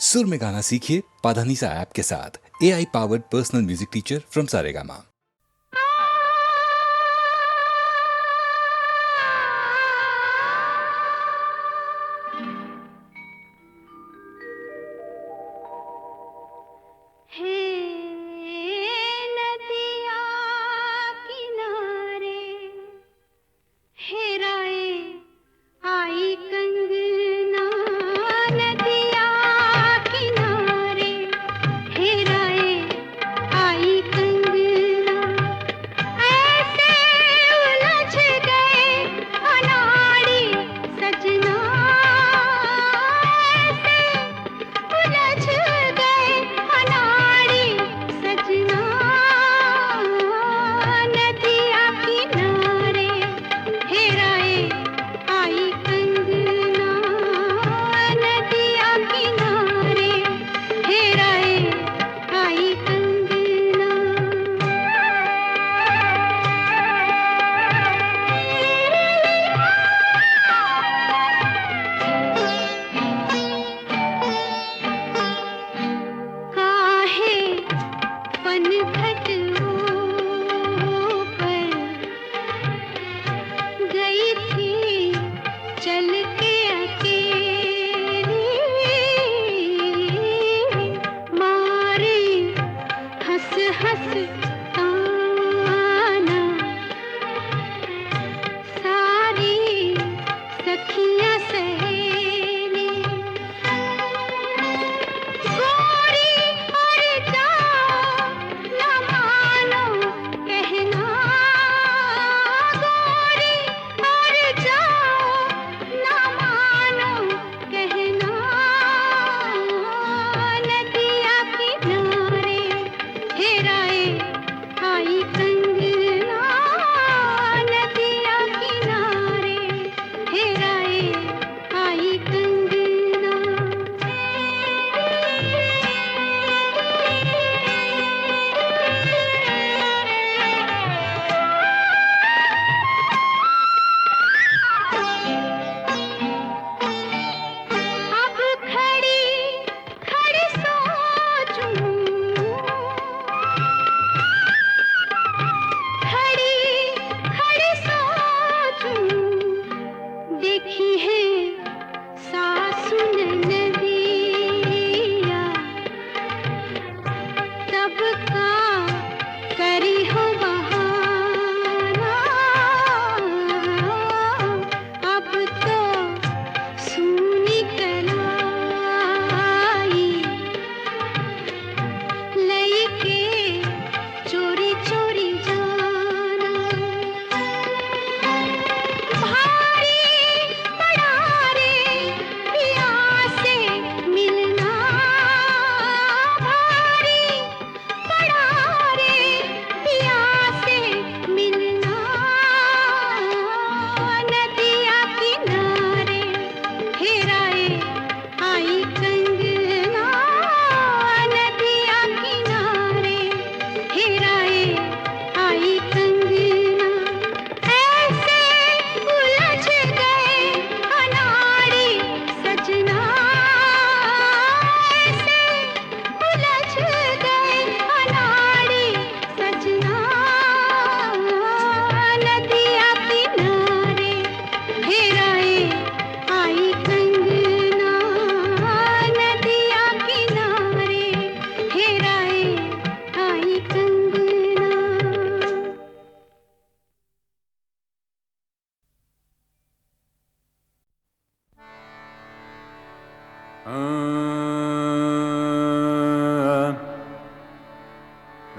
सुर में गाना सीखिए पाधानीसा ऐप के साथ। AI powered personal music teacher from Saregama.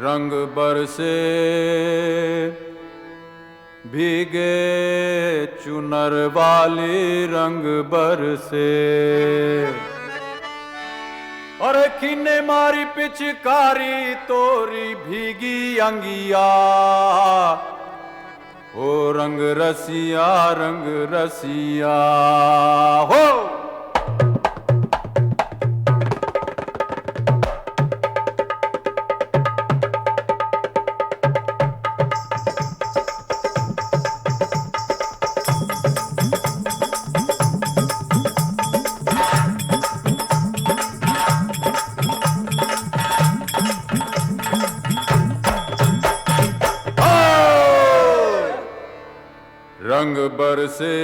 रंग बरसे भीगे चुनर वाली रंग बरसे, अरे किन्ने मारी पिचकारी तोरी भीगी अंगिया, ओ रंग रसिया हो। बरसे,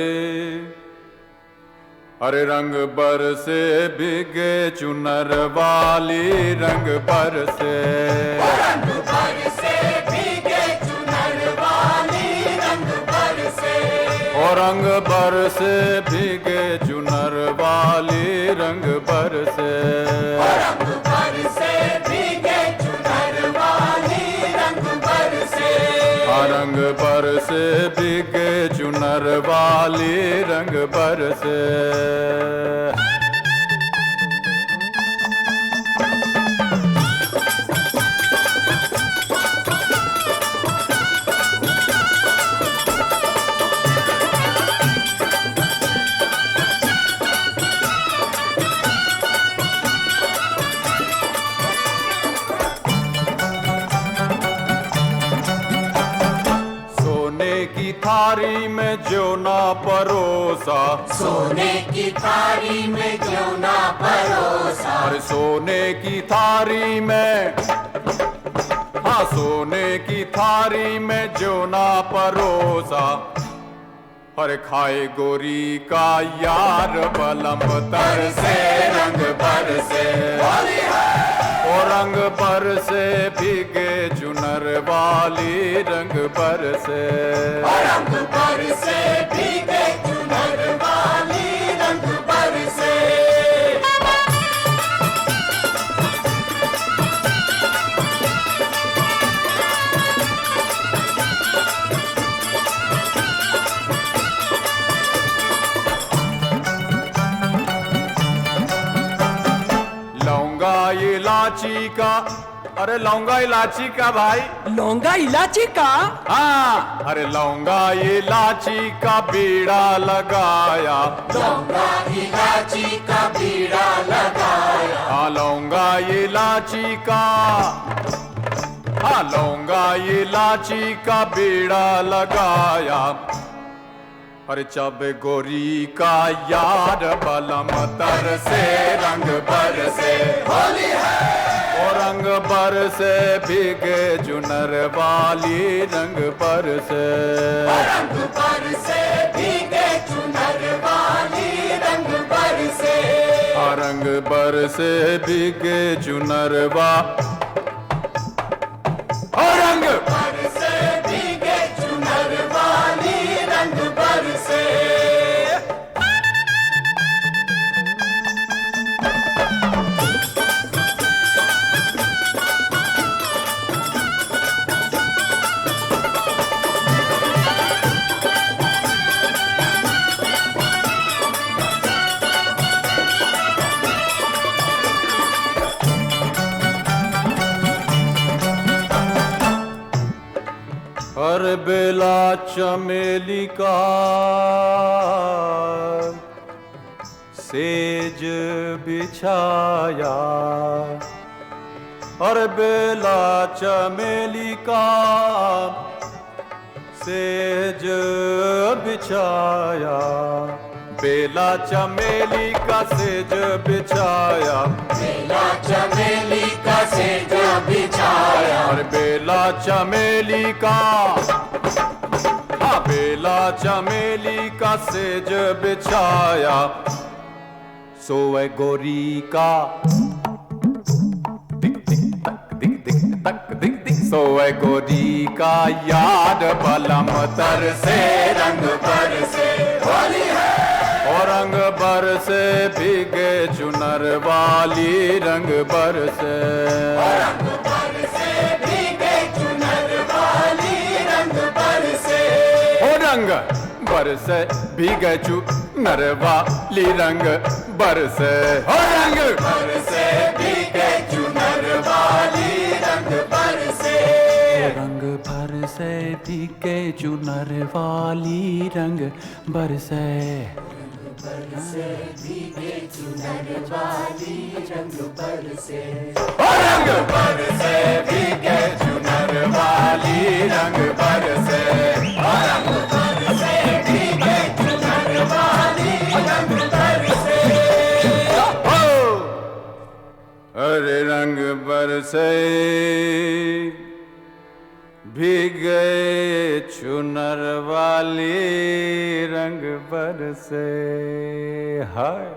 अरे रंग बरसे भीगे चुनर वाली, रंग बरसे, रंग बरसे भीगे चुनर वाली, रंग बरसे, ओ रंग बरसे भीगे चुनर वाली, रंग बरसे, रंग बरसे भीगे चुनर वाली, रंग बरसे, रंग बरसे भीगे चुनर वाली, रंग बरसे। की थारी में जो ना परोसा, सोने की थारी में जो ना परोसा, अरे सोने की थारी में, हाँ सोने की थारी में जो ना परोसा, अरे खाए गोरी का यार बलम तर से, रंग बरसे, ओ रंग बरसे भीगे चुनर वाली, रंग बरसे, रंग बरसे भीगे चुनर वाली, रंग बरसे, लौंगा इलाची का, अरे लौंगा इलाची का भाई, लौंगा इलायची का, हाँ अरे लौंगा इलाची का बीड़ा लगाया, लौंगा इलायची का बीड़ा लगाया, हाँ लौंगा इलाची का, हाँ लौंगा इलाची का बीड़ा लगाया, अरे चब गोरी का यार बलम तर से, रंग बरसे, होली है, ओ रंग बरसे भीगे चुनर वाली, रंग बरसे, रंग बरसे भीगे चुनर वाली, रंग बरसे, रंग बरसे भीगे चुनर वा, रंग बरसे भीगे चुनर वाली, रंग बरसे, हर बेला चमेली का सेज बिछाया, हर बेला चमेली का सेज बिछाया, बेला चमेली का सेज बिछाया, बेला चमेली का सेज बिछाया, और बेला चमेली का, हाँ बेला चमेली का सेज बिछाया, सोए गोरी का दिक दिक तक दिक दिक तक दिक दिक, सोए गोरी का याद बलम तर से, रंग बरसे, होली है, और रंग बरसे भीगे चुनर वाली, रंग बरसे, रंग बरसे भीगे चुनर वाली, रंग बरसे, ओ रंग बरसे भीगे चुनर वाली, रंग बरसे, ओ रंग बरसे भीगे चुनर वाली, रंग बरसे, रंग बरसे भीगे चुनर वाली, रंग बरसे, बरसे भीगे चुनर वाली, रंग बरसे, ओ रंग बरसे भीगे चुनर वाली, रंग बरसे, ओ रंग बरसे भीगे चुनर वाली, रंग बरसे, अरे रंग बरसे भीग गए चुनर वाली रंग बरसे हाय।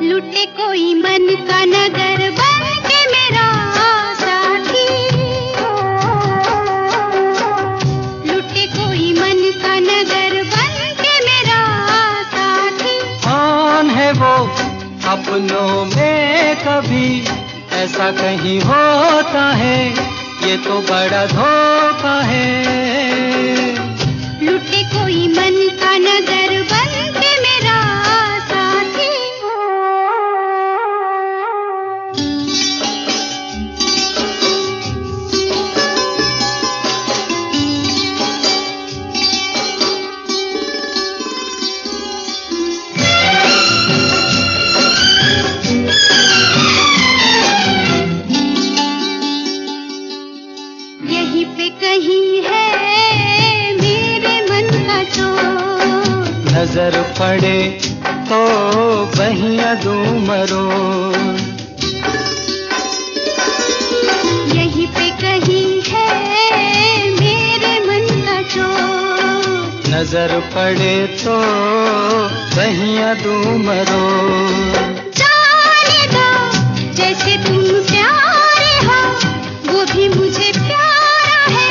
लुटे कोई मन का नगर बन के मेरा साथी, लुटे कोई मन का नगर बन के मेरा साथी। कौन है वो अपनों में कभी ऐसा कहीं होता है, ये तो बड़ा धोखा है। लुटे कोई मन का नगर बन के मेरा साथी। यहीं पे कहीं है मेरे मन का चोर, नजर पड़े तो बहिया दूं मरो, यहीं पे कहीं है मेरे मन का चोर, नजर पड़े तो बहिया दूं मरो। जाने दो जैसे तुम प्यारे हो, वो भी मुझे प्यारा है,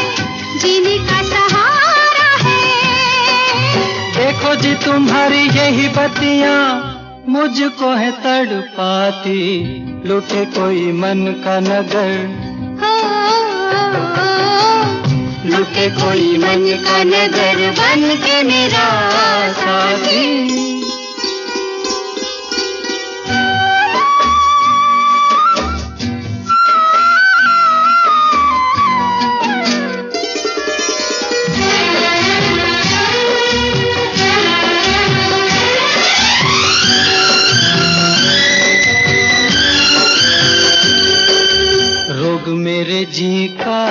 जीने का सहारा है। देखो जी तुम्हारी यही बत्तियां मुझको है तड़पाती, लुटे कोई मन का नगर, हो, लुटे कोई मन का नगर बन के मेरा साथी। रोग मेरे जी का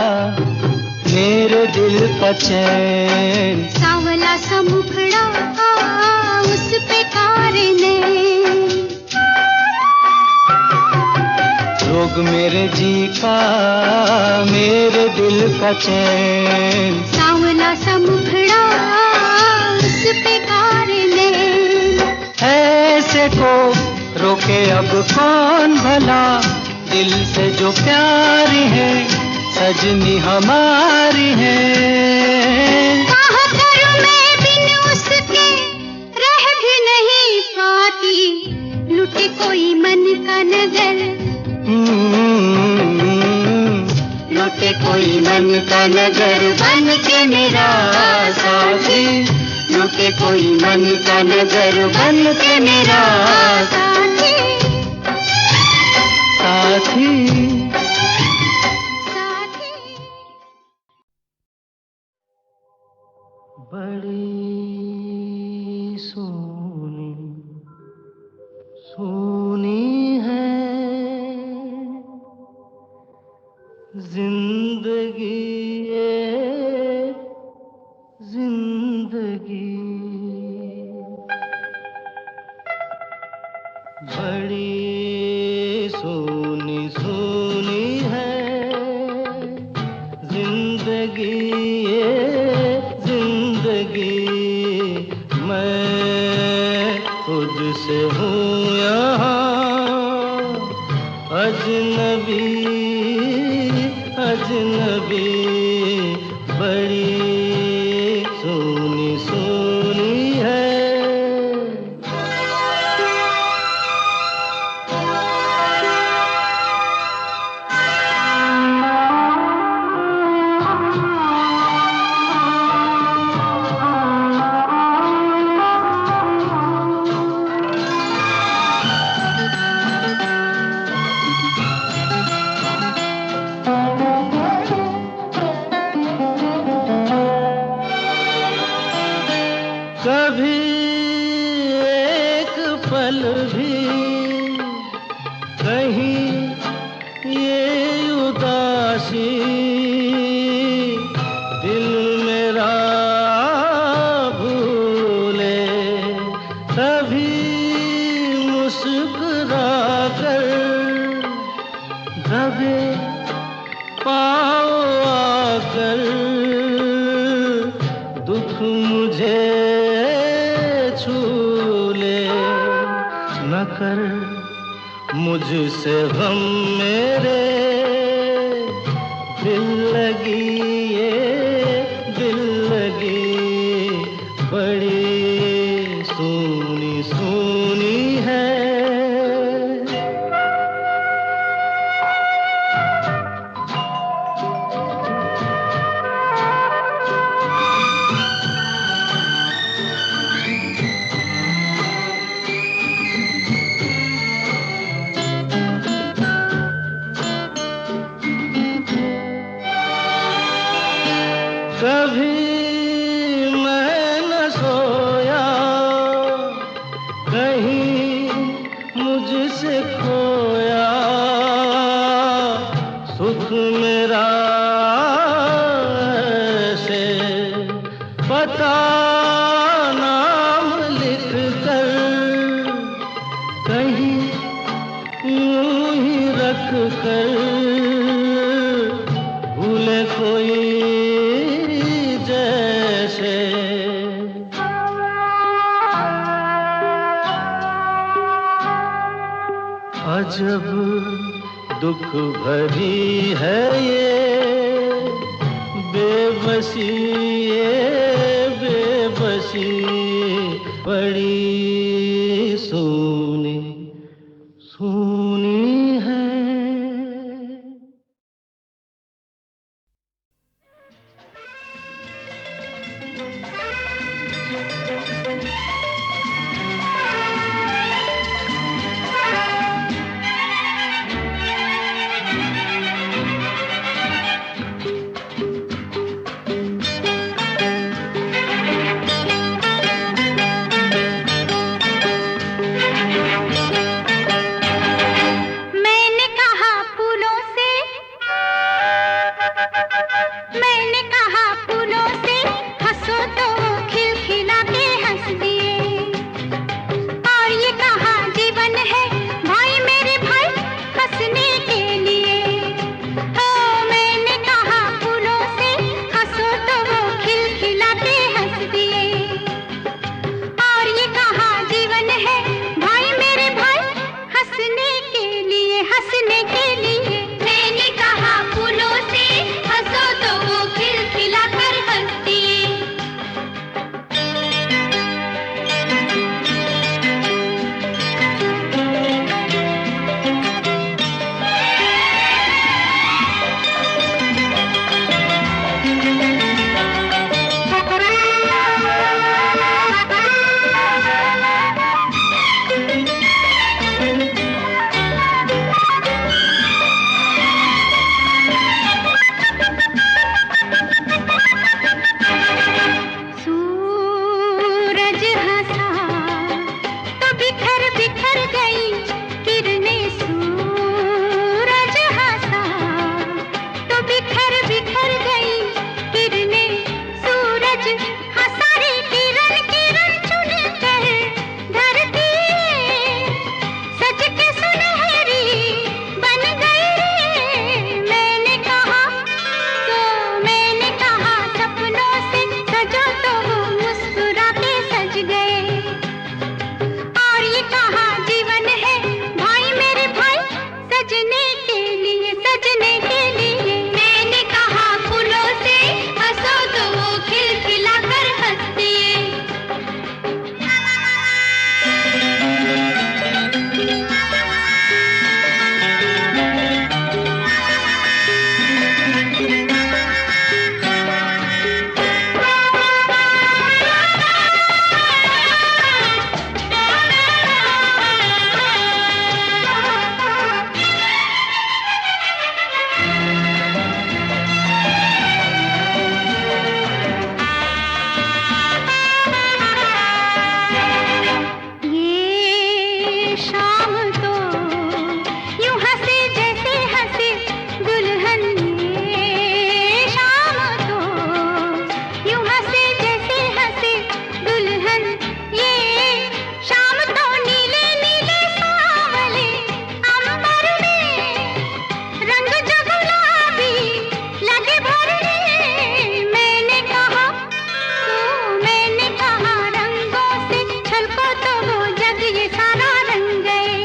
मेरे दिल का चैन, सांवला सा मुखड़ा उस पे कारने, रोग मेरे जी का मेरे दिल का चैन, सांवला सा मुखड़ा उस पे कारने। ऐसे को रोके अब कौन भला, दिल से जो प्यारी है सजनी हमारी है। कहाँ करूं मैं बिन उसके रह भी नहीं पाती, लुटे कोई मन का नगर, लुटे कोई मन का नगर बन के मेरा साथी, लुटे कोई मन का नगर बन के मेरा साथी। साथी बड़ी सोनी सोनी है जिंदगी ये जिंदगी, बड़ी सोनी सोनी है जिंदगी ये जिंदगी। मैं खुद से हूँ यहाँ अजनबी अजनबी, बड़ी सोनी सोनी है। भी कहीं ये उदासी दिल मेरा भूले, तभी मुस्कुरा कर दबे पाँव आकर दुख मुझे छू ले, न कर मुझसे गम मेरे दिल लगी, ये दिल लगी बड़ी सूनी सूनी है। कभी मैं न सोया, कहीं मुझसे खोया, सुख मेरा ऐसे पता नाम लिख कर कहीं यूं ही रख कर भूले कोई जैसे। अजब दुख भरी है ये बेबसी, ये बेबसी बड़ी सूनी सूनी है। शाम तो यूं हंसे जैसे हंसे दुल्हन ये शाम तो यूं हंसे जैसे हंसे दुल्हन ये शाम तो नीले नीले सांवले अंबर में रंग जो गुलाबी लगे भरने। मैंने कहा रंगों से छलको तो वो जग ये सारा रंग गए।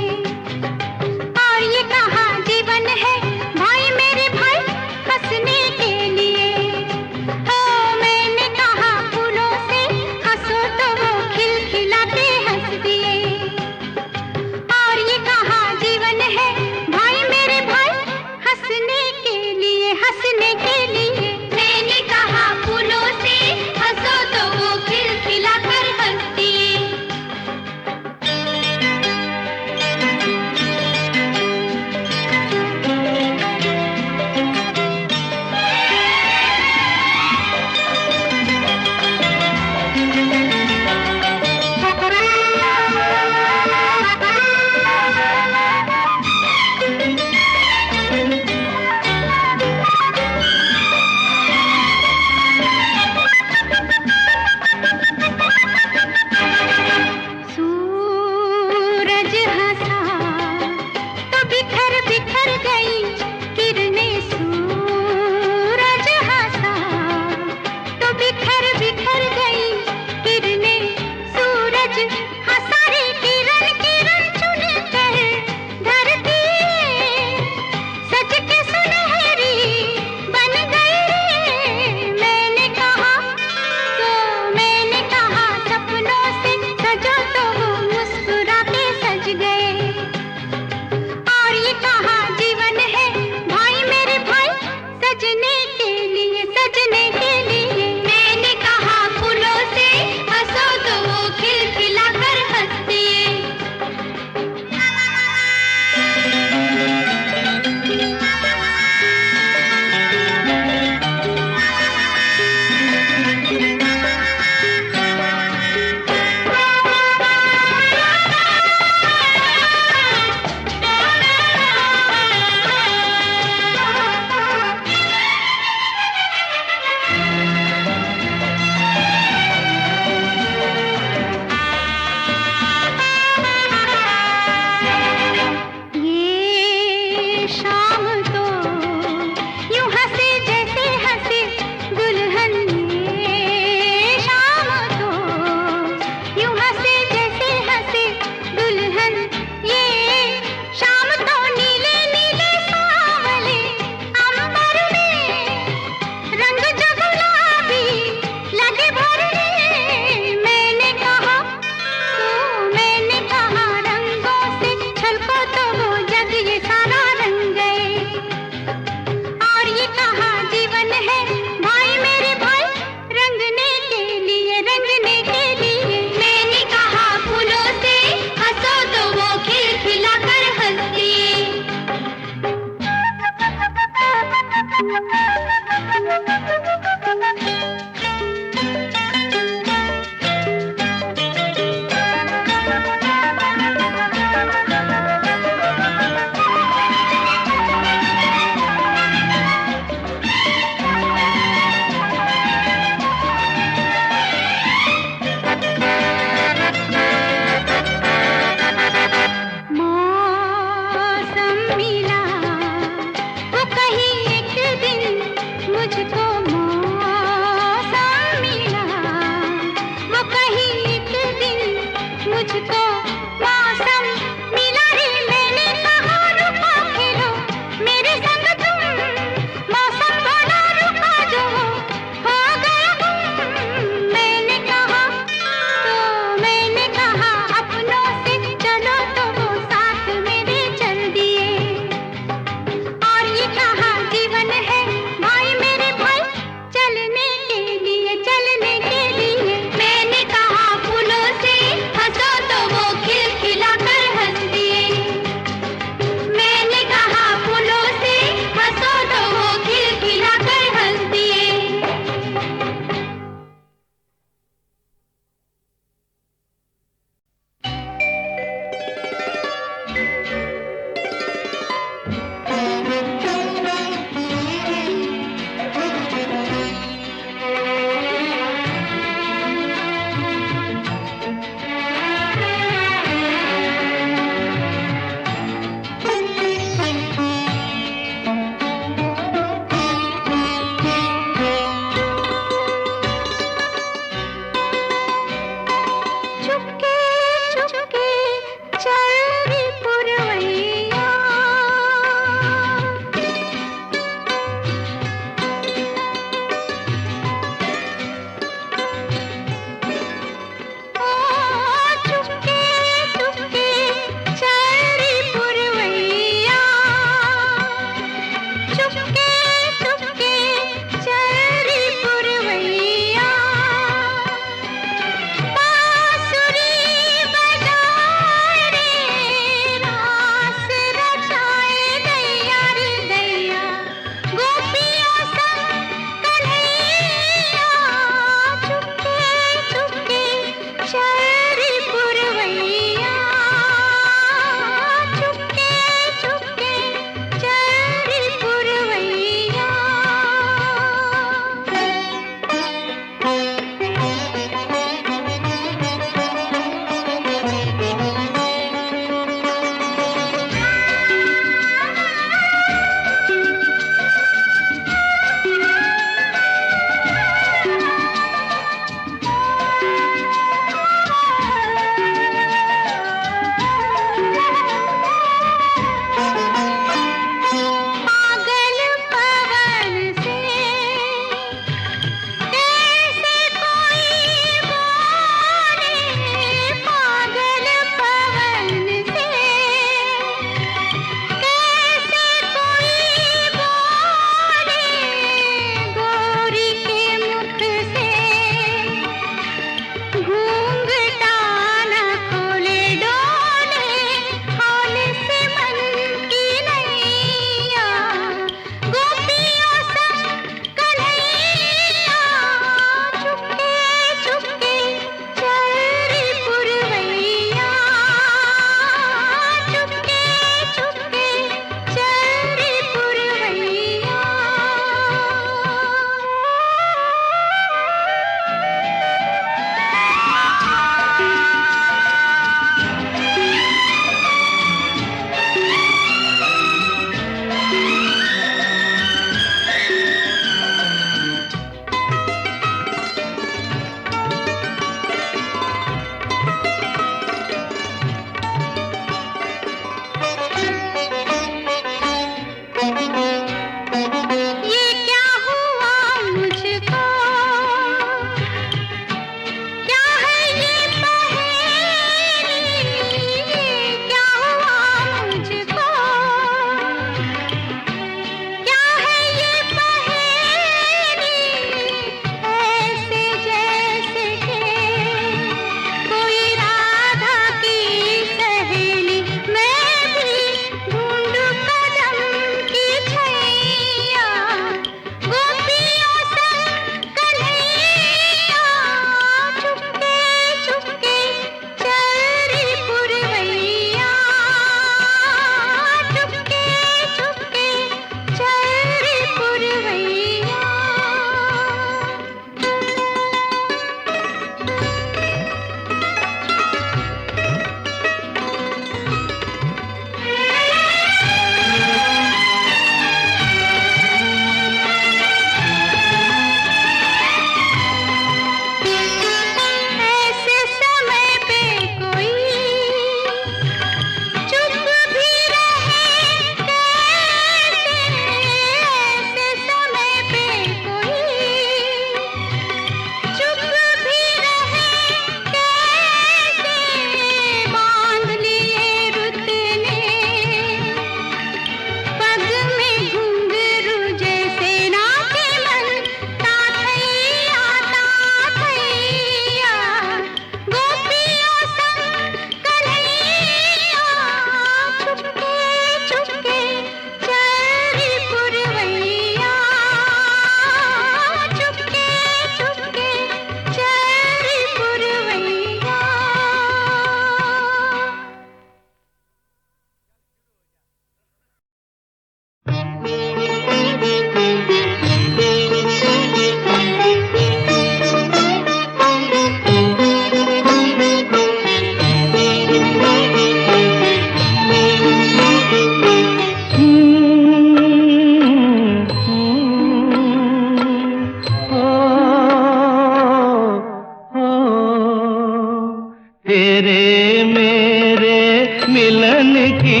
तेरे मेरे मिलन की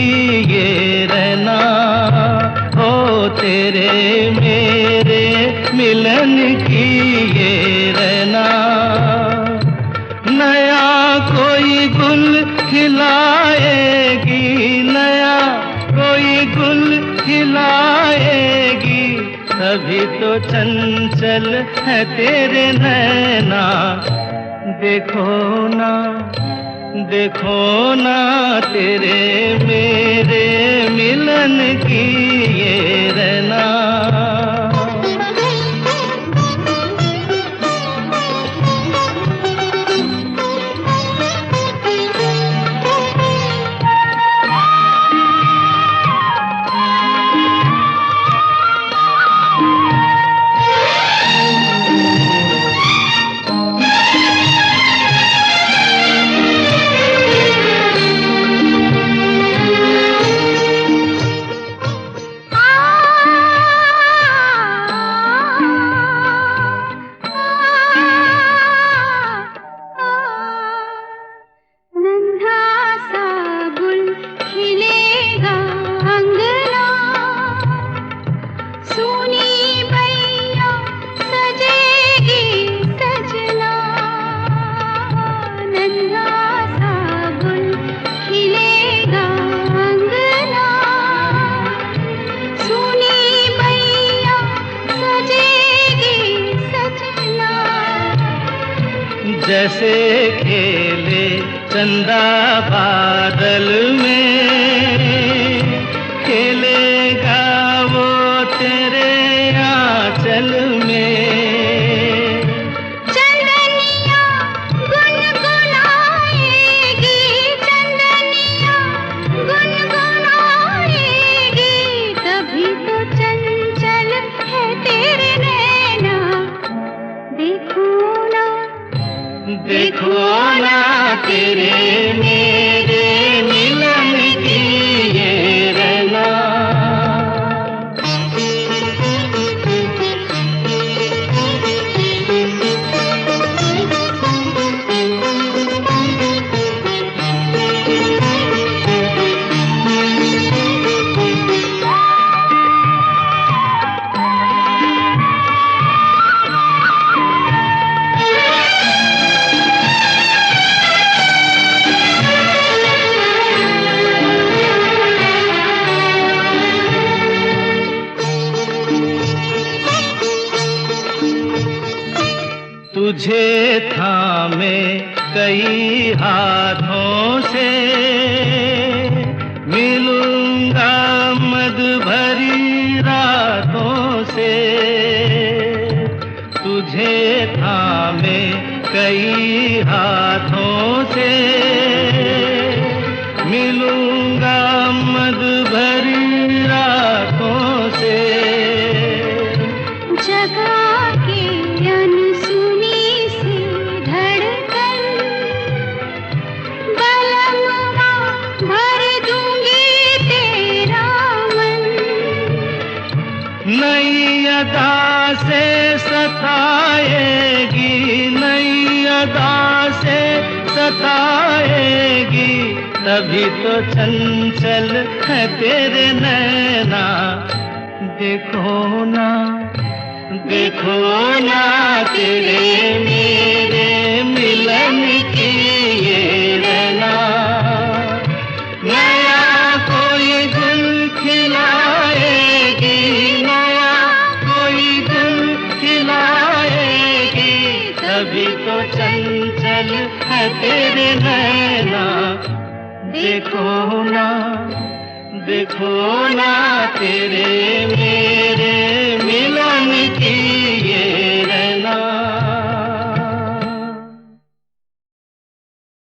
ये रहना, ओ तेरे मेरे मिलन की ये रहना। नया कोई गुल खिलाएगी, नया कोई गुल खिलाएगी, तभी तो चंचल है तेरे नैना। देखो ना, देखो ना तेरे मेरे मिलन की ये रहना। जैसे खेले चंदा बादल में, खेलेगा वो तेरे आंचल में। चंदनिया गुनगुनाएगी, चंदनिया गुनगुनाएगी, तभी तो चंचल है तेरे नैना। देखो ना, देखो ना तेरे मेरे मिलन की ये रहना। तुझे थामे कई हाथों से, मिलूंगा मद भरी रातों से। तुझे थामे कई हाथों से, मिलूंगा मद भरी रातों से। जगा के अनसुनी सी धड़कन, बलमवा भर दूंगी तेरा मन। नई अदा से सताएगी, नई अदा से सताएगी, तभी तो चंचल है तेरे नैना। देखो ना, देखो ना तेरे मेरे मिलन की ये रहना। नया कोई गुल खिलाएगी, नया कोई गुल खिलाएगी, तभी तो चंचल है तेरे नैना। देखो ना, देखो ना तेरे मेरे